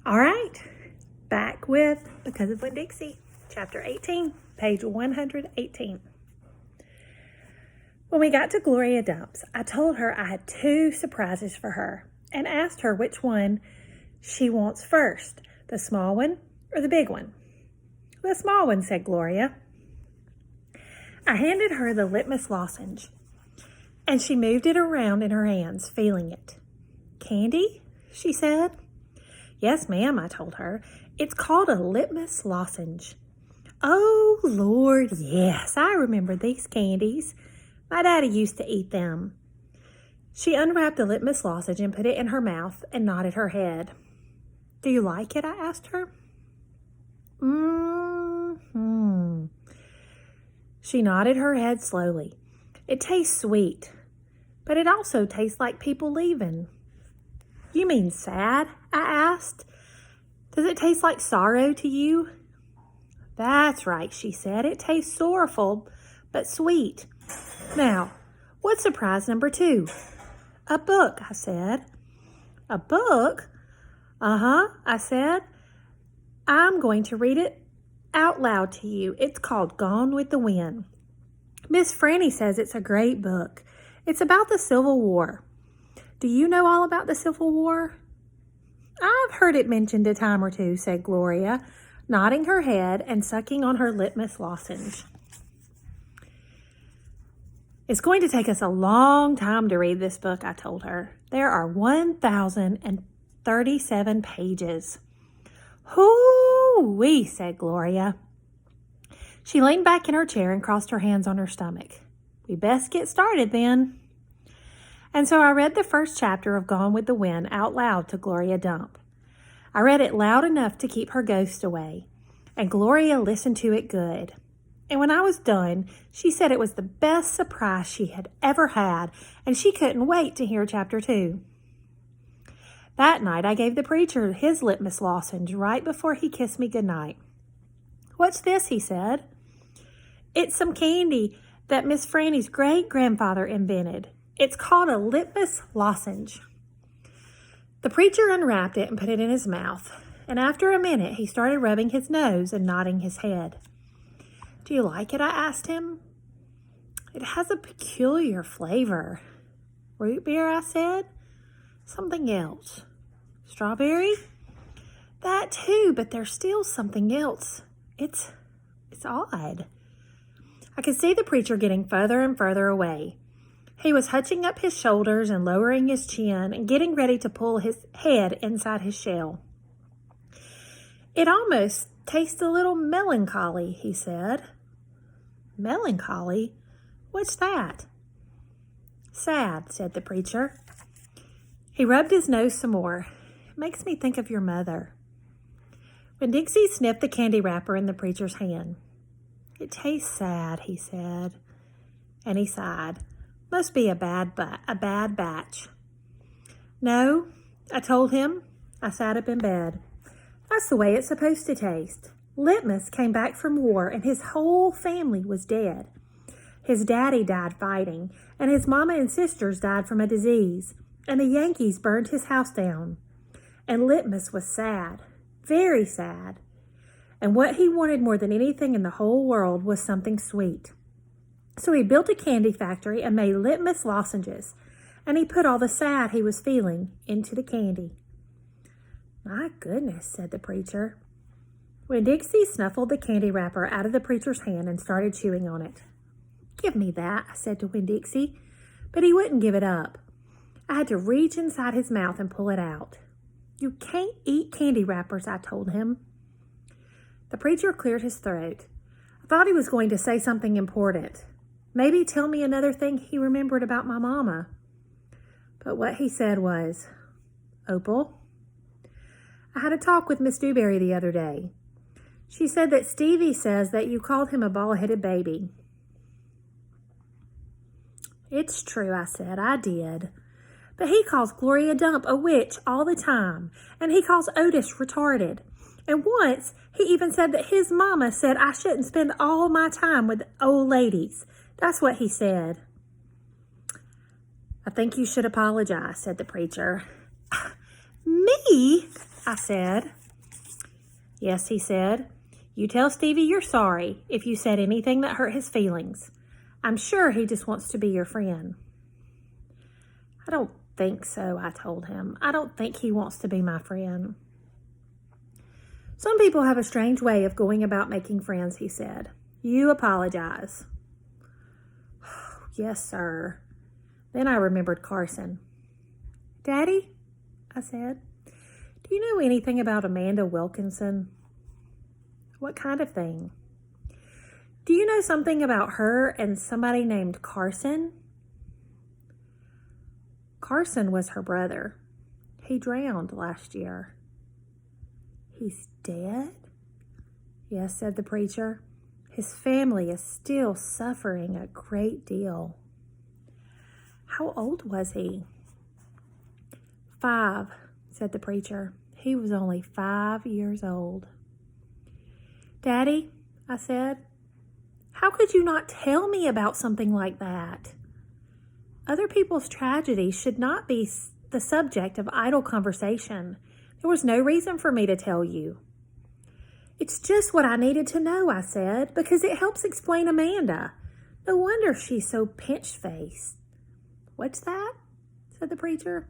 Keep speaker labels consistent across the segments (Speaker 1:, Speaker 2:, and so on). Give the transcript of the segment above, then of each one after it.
Speaker 1: All right, back with Because of Winn Dixie, chapter 18, page 118. When we got to Gloria Dumps, I told her I had 2 surprises for her and asked her which one she wants first, the small one or the big one. The small one, said Gloria. I handed her the litmus lozenge, and she moved it around in her hands, feeling it. Candy? She said. Yes, ma'am, I told her. It's called a litmus lozenge. Oh, Lord, yes, I remember these candies. My daddy used to eat them. She unwrapped the litmus lozenge and put it in her mouth and nodded her head. Do you like it? I asked her. Mm-hmm. She nodded her head slowly. It tastes sweet, but it also tastes like people leaving. You mean sad? I asked. Does it taste like sorrow to you? That's right, she said. It tastes sorrowful, but sweet. Now, what's surprise number 2? A book, I said. A book? Uh-huh, I said. I'm going to read it out loud to you. It's called Gone with the Wind. Miss Franny says it's a great book. It's about the Civil War. Do you know all about the Civil War? I've heard it mentioned a time or two, said Gloria, nodding her head and sucking on her litmus lozenge. It's going to take us a long time to read this book, I told her. There are 1,037 pages. Hoo-wee, said Gloria. She leaned back in her chair and crossed her hands on her stomach. We best get started then. And so I read the first chapter of Gone with the Wind out loud to Gloria Dump. I read it loud enough to keep her ghost away, and Gloria listened to it good. And when I was done, she said it was the best surprise she had ever had, and she couldn't wait to hear chapter 2. That night, I gave the preacher his litmus lozenge right before he kissed me goodnight. What's this? He said. It's some candy that Miss Franny's great-grandfather invented. It's called a litmus lozenge. The preacher unwrapped it and put it in his mouth, and after a minute, he started rubbing his nose and nodding his head. Do you like it? I asked him. It has a peculiar flavor. Root beer, I said. Something else. Strawberry? That too, but there's still something else. It's odd. I could see the preacher getting further and further away. He was hunching up his shoulders and lowering his chin and getting ready to pull his head inside his shell. It almost tastes a little melancholy, he said. Melancholy? What's that? Sad, said the preacher. He rubbed his nose some more. It makes me think of your mother. When Dixie sniffed the candy wrapper in the preacher's hand. It tastes sad, he said, and he sighed. Must be a bad batch. No, I told him. I sat up in bed. That's the way it's supposed to taste. Litmus came back from war and his whole family was dead. His daddy died fighting, and his mama and sisters died from a disease, and the Yankees burned his house down. And Litmus was sad, very sad. And what he wanted more than anything in the whole world was something sweet. So he built a candy factory and made litmus lozenges, and he put all the sad he was feeling into the candy. My goodness, said the preacher. When Dixie snuffled the candy wrapper out of the preacher's hand and started chewing on it. Give me that, I said to Winn Dixie, but he wouldn't give it up. I had to reach inside his mouth and pull it out. You can't eat candy wrappers, I told him. The preacher cleared his throat. I thought he was going to say something important. Maybe tell me another thing he remembered about my mama. But what he said was, Opal, I had a talk with Miss Dewberry the other day. She said that Stevie says that you called him a bald-headed baby. It's true, I said. I did. But he calls Gloria Dump a witch all the time, and he calls Otis retarded. And once, he even said that his mama said I shouldn't spend all my time with old ladies. That's what he said. I think you should apologize, said the preacher. Me? I I said. Yes, he said. You tell Stevie you're sorry if you said anything that hurt his feelings. I'm sure he just wants to be your friend. I don't think so, I told him. I don't think he wants to be my friend. Some people have a strange way of going about making friends, he said. You apologize. Yes, sir. Then I remembered Carson. Daddy, I said, do you know anything about Amanda Wilkinson? What kind of thing? Do you know something about her and somebody named Carson? Carson was her brother. He drowned last year. He's dead? Yes, said the preacher. His family is still suffering a great deal. How old was he? 5, said the preacher. He was only 5 years old. Daddy, I said, how could you not tell me about something like that? Other people's tragedies should not be the subject of idle conversation. There was no reason for me to tell you. It's just what I needed to know, I said, because it helps explain Amanda. No wonder she's so pinch-faced. What's that? Said the preacher.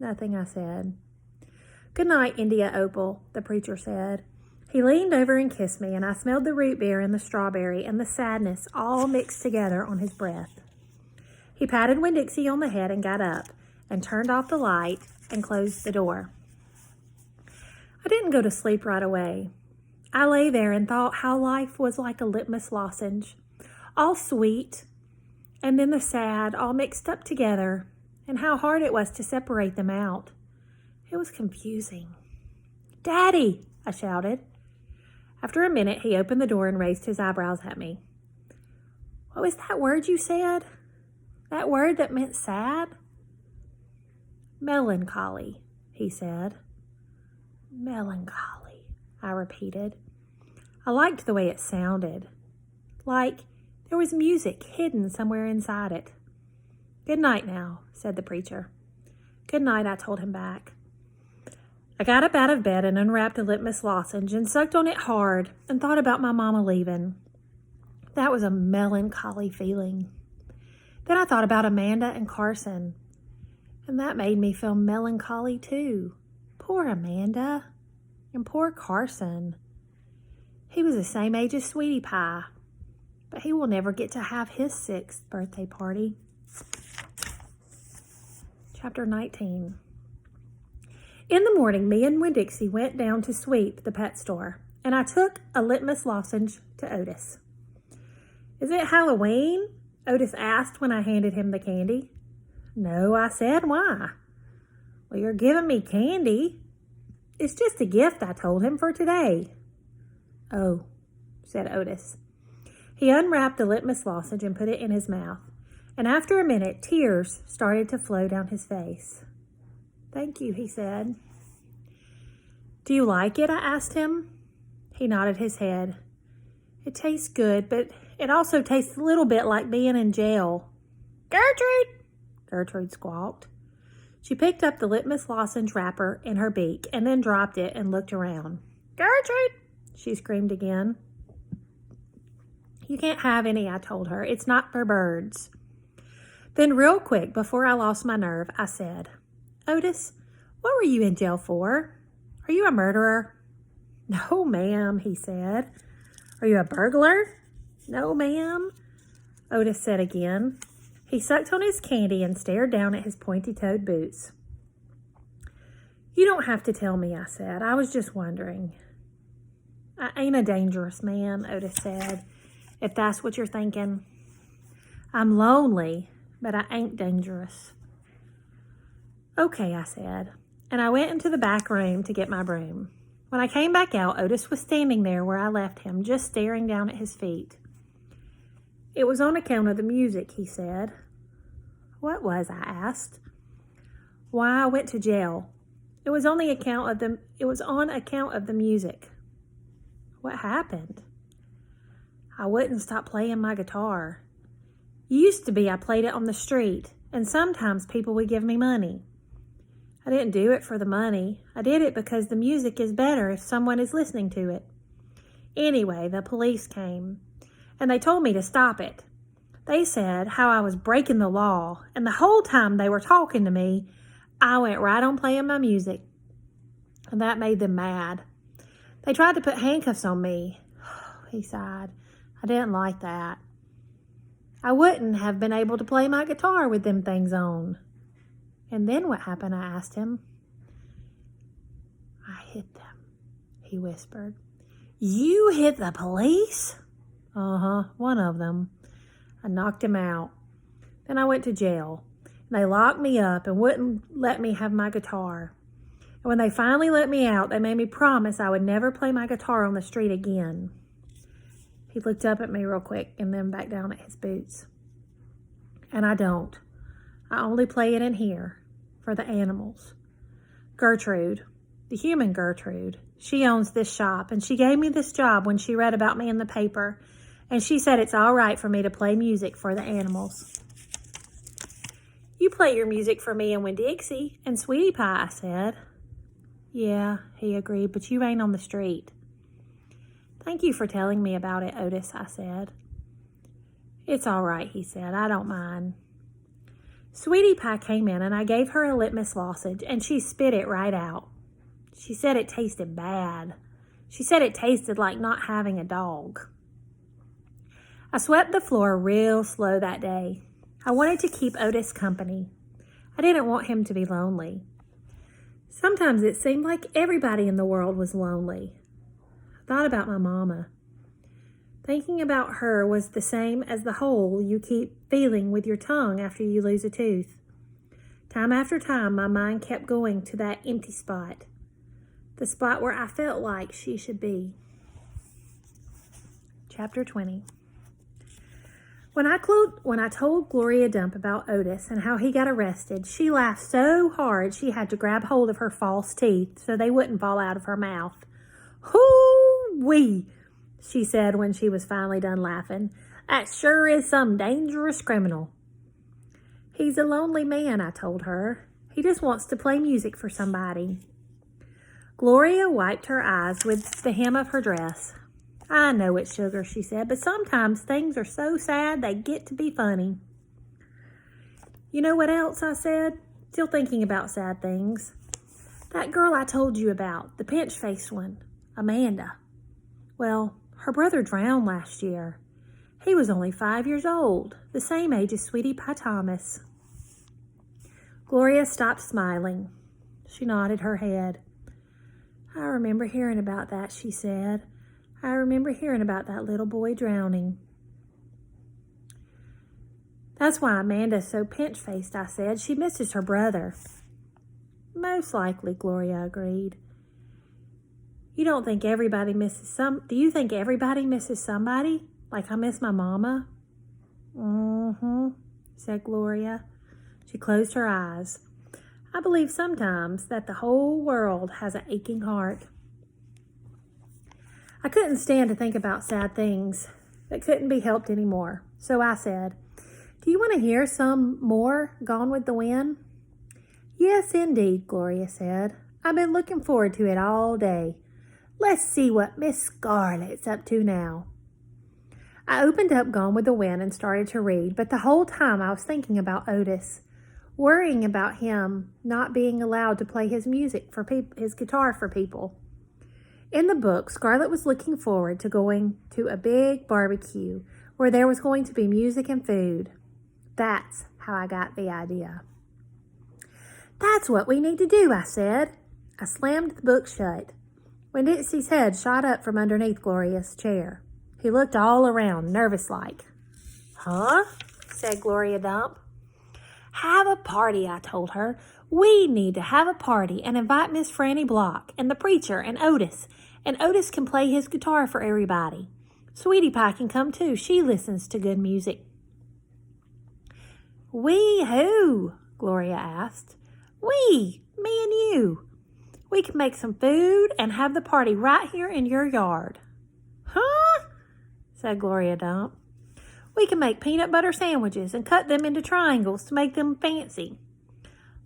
Speaker 1: Nothing, I said. Good night, India Opal, the preacher said. He leaned over and kissed me, and I smelled the root beer and the strawberry and the sadness all mixed together on his breath. He patted Winn-Dixie on the head and got up and turned off the light and closed the door. I didn't go to sleep right away. I lay there and thought how life was like a litmus lozenge, all sweet, and then the sad, all mixed up together, and how hard it was to separate them out. It was confusing. Daddy, I shouted. After a minute, he opened the door and raised his eyebrows at me. What was that word you said? That word that meant sad? Melancholy, he said. Melancholy, I repeated. I liked the way it sounded. Like there was music hidden somewhere inside it. Good night now, said the preacher. Good night, I told him back. I got up out of bed and unwrapped a litmus lozenge and sucked on it hard and thought about my mama leaving. That was a melancholy feeling. Then I thought about Amanda and Carson, and that made me feel melancholy too. Poor Amanda and poor Carson. He was the same age as Sweetie Pie, but he will never get to have his 6th birthday party. Chapter 19. In the morning, me and Winn-Dixie went down to sweep the pet store, and I took a litmus lozenge to Otis. Is it Halloween? Otis asked when I handed him the candy. No, I said. Why? Well, you're giving me candy. It's just a gift, I told him, for today. Oh, said Otis. He unwrapped the litmus lozenge and put it in his mouth, and after a minute, tears started to flow down his face. Thank you, he said. Do you like it? I asked him. He nodded his head. It tastes good, but it also tastes a little bit like being in jail. Gertrude squawked. She picked up the litmus lozenge wrapper in her beak and then dropped it and looked around. Gertrude, she screamed again. You can't have any, I told her. It's not for birds. Then real quick, before I lost my nerve, I said, Otis, what were you in jail for? Are you a murderer? No, ma'am, he said. Are you a burglar? No, ma'am, Otis said again. He sucked on his candy and stared down at his pointy-toed boots. You don't have to tell me, I said. I was just wondering. I ain't a dangerous man, Otis said, if that's what you're thinking. I'm lonely, but I ain't dangerous. Okay, I said, and I went into the back room to get my broom. When I came back out, Otis was standing there where I left him, just staring down at his feet. It was on account of the music, he said. What was? I asked. Why I went to jail. It was on account of the music. What happened? I wouldn't stop playing my guitar. Used to be I played it on the street, and sometimes people would give me money. I didn't do it for the money. I did it because the music is better if someone is listening to it. Anyway, the police came, and they told me to stop it. They said how I was breaking the law, and the whole time they were talking to me, I went right on playing my music. And that made them mad. They tried to put handcuffs on me. He sighed. I didn't like that. I wouldn't have been able to play my guitar with them things on. And then what happened, I asked him. I hit them, he whispered. You hit the police? One of them. I knocked him out. Then I went to jail. They locked me up and wouldn't let me have my guitar. And when they finally let me out, they made me promise I would never play my guitar on the street again. He looked up at me real quick and then back down at his boots. And I don't. I only play it in here for the animals. Gertrude, the human Gertrude, she owns this shop, and she gave me this job when she read about me in the paper, and she said it's all right for me to play music for the animals. You play your music for me and Winn Dixie and Sweetie Pie, I said. Yeah, he agreed, but you ain't on the street. Thank you for telling me about it, Otis, I said. It's all right, he said. I don't mind. Sweetie Pie came in, and I gave her a litmus lozenge, and she spit it right out. She said it tasted bad. She said it tasted like not having a dog. I swept the floor real slow that day. I wanted to keep Otis company. I didn't want him to be lonely. Sometimes it seemed like everybody in the world was lonely. I thought about my mama. Thinking about her was the same as the hole you keep feeling with your tongue after you lose a tooth. Time after time, my mind kept going to that empty spot, the spot where I felt like she should be. Chapter 20. When I told Gloria Dump about Otis and how he got arrested, she laughed so hard she had to grab hold of her false teeth so they wouldn't fall out of her mouth. Hoo-wee, she said when she was finally done laughing. That sure is some dangerous criminal. He's a lonely man, I told her. He just wants to play music for somebody. Gloria wiped her eyes with the hem of her dress. I know it, sugar, she said, but sometimes things are so sad they get to be funny. You know what else, I said, still thinking about sad things. That girl I told you about, the pinch-faced one, Amanda. Well, her brother drowned last year. He was only 5 years old, the same age as Sweetie Pie Thomas. Gloria stopped smiling. She nodded her head. I remember hearing about that, she said. I remember hearing about that little boy drowning. That's why Amanda's so pinch-faced, I said. She misses her brother. Most likely, Gloria agreed. Do you think everybody misses somebody? Like I miss my mama? Said Gloria. She closed her eyes. I believe sometimes that the whole world has an aching heart. I couldn't stand to think about sad things that couldn't be helped anymore. So I said, do you want to hear some more Gone with the Wind? Yes, indeed, Gloria said. I've been looking forward to it all day. Let's see what Miss Scarlett's up to now. I opened up Gone with the Wind and started to read, but the whole time I was thinking about Otis, worrying about him not being allowed to play his his guitar for people. In the book, Scarlett was looking forward to going to a big barbecue where there was going to be music and food. That's how I got the idea. That's what we need to do, I said. I slammed the book shut. When Dixie's head shot up from underneath Gloria's chair, he looked all around, nervous-like. Huh? Said Gloria Dump. Have a party, I told her. We need to have a party and invite Miss Franny Block and the preacher and Otis can play his guitar for everybody. Sweetie Pie can come too. She listens to good music. We who? Gloria asked. We, me and you. We can make some food and have the party right here in your yard. Huh? Said Gloria Dump. We can make peanut butter sandwiches and cut them into triangles to make them fancy.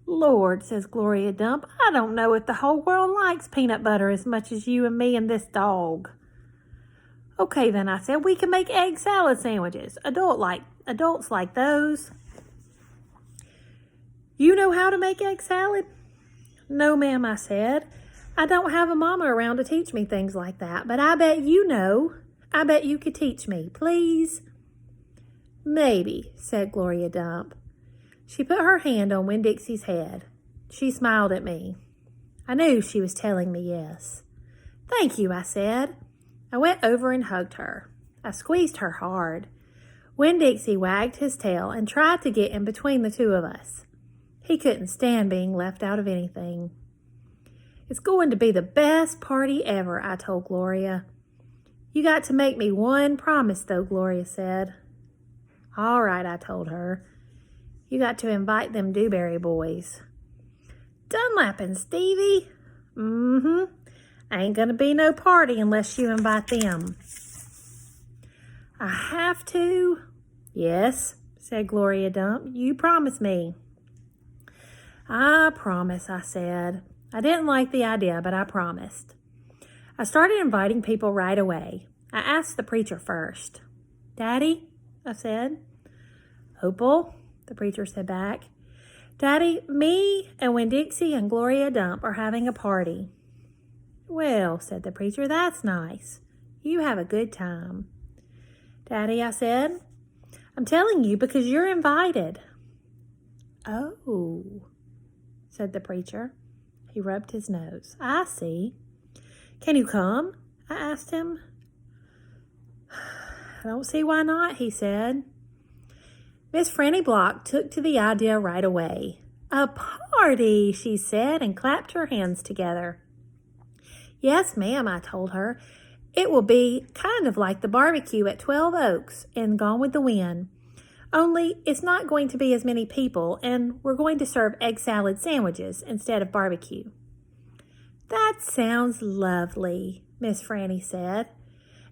Speaker 1: Lord, says Gloria Dump, I don't know if the whole world likes peanut butter as much as you and me and this dog. Okay, then, I said, we can make egg salad sandwiches. Adults like those. You know how to make egg salad? No, ma'am, I said. I don't have a mama around to teach me things like that, but I bet you know. I bet you could teach me, please. Maybe, said Gloria Dump. She put her hand on Winn-Dixie's head. She smiled at me. I knew she was telling me yes. Thank you, I said. I went over and hugged her. I squeezed her hard. Winn-Dixie wagged his tail and tried to get in between the two of us. He couldn't stand being left out of anything. It's going to be the best party ever, I told Gloria. You got to make me one promise, though, Gloria said. All right, I told her. You got to invite them Dewberry boys. Dunlap and Stevie? Ain't gonna be no party unless you invite them. I have to? Yes, said Gloria Dump. You promise me. I promise, I said. I didn't like the idea, but I promised. I started inviting people right away. I asked the preacher first. Daddy, I said. Opal, the preacher said back. Daddy, me and Winn-Dixie and Gloria Dump are having a party. Well, said the preacher, that's nice. You have a good time. Daddy, I said, I'm telling you because you're invited. Oh, said the preacher. He rubbed his nose. I see. Can you come? I asked him. I don't see why not, he said. Miss Franny Block took to the idea right away. A party, she said, and clapped her hands together. Yes, ma'am, I told her. It will be kind of like the barbecue at 12 Oaks in Gone with the Wind. Only it's not going to be as many people, and we're going to serve egg salad sandwiches instead of barbecue. That sounds lovely, Miss Franny said.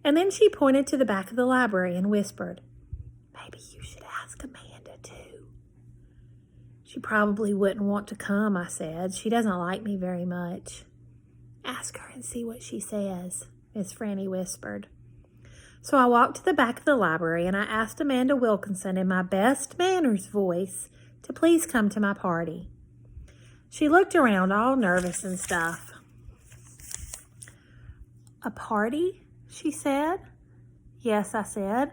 Speaker 1: And then she pointed to the back of the library and whispered, Maybe you should ask Amanda, too. She probably wouldn't want to come, I said. She doesn't like me very much. Ask her and see what she says, Miss Franny whispered. So I walked to the back of the library and I asked Amanda Wilkinson in my best manners voice to please come to my party. She looked around all nervous and stuff. A party? She said. Yes, I said.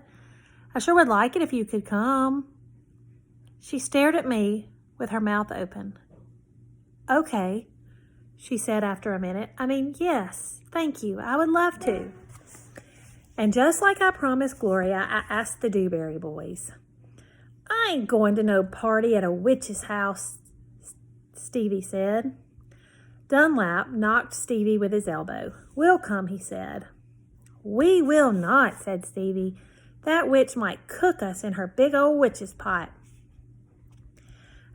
Speaker 1: I sure would like it if you could come. She stared at me with her mouth open. Okay, she said after a minute. Yes, thank you. I would love to. And just like I promised Gloria, I asked the Dewberry boys. I ain't going to no party at a witch's house, Stevie said. Dunlap knocked Stevie with his elbow. We'll come, he said. We will not, said Stevie. That witch might cook us in her big old witch's pot.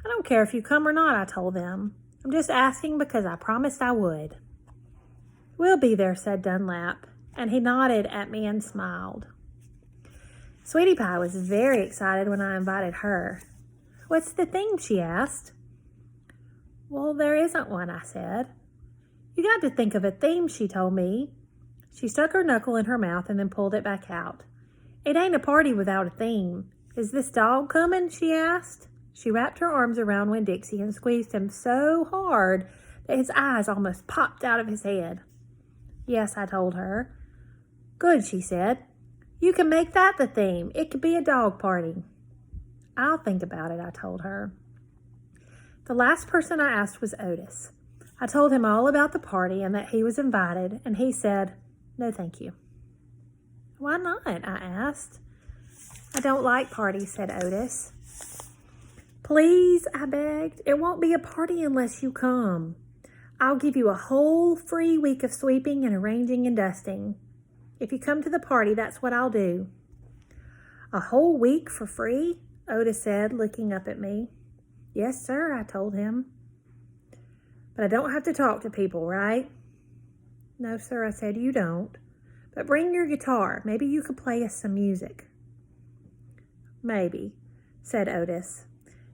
Speaker 1: I don't care if you come or not, I told them. I'm just asking because I promised I would. We'll be there, said Dunlap, and he nodded at me and smiled. Sweetie Pie was very excited when I invited her. What's the theme, she asked. Well, there isn't one, I said. You got to think of a theme, she told me. She stuck her knuckle in her mouth and then pulled it back out. It ain't a party without a theme. Is this dog coming, she asked. She wrapped her arms around Winn-Dixie and squeezed him so hard that his eyes almost popped out of his head. Yes, I told her. Good, she said. You can make that the theme. It could be a dog party. I'll think about it, I told her. The last person I asked was Otis. I told him all about the party and that he was invited, and he said, no, thank you. Why not? I asked. I don't like parties, said Otis. Please, I begged. It won't be a party unless you come. I'll give you a whole free week of sweeping and arranging and dusting. If you come to the party, that's what I'll do. A whole week for free? Otis said, looking up at me. Yes, sir, I told him. But I don't have to talk to people, right? No, sir, I said, you don't. But bring your guitar. Maybe you could play us some music. Maybe, said Otis.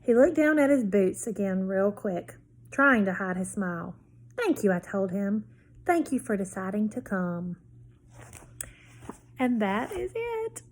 Speaker 1: He looked down at his boots again real quick, trying to hide his smile. "Thank you," I told him. "Thank you for deciding to come." And that is it.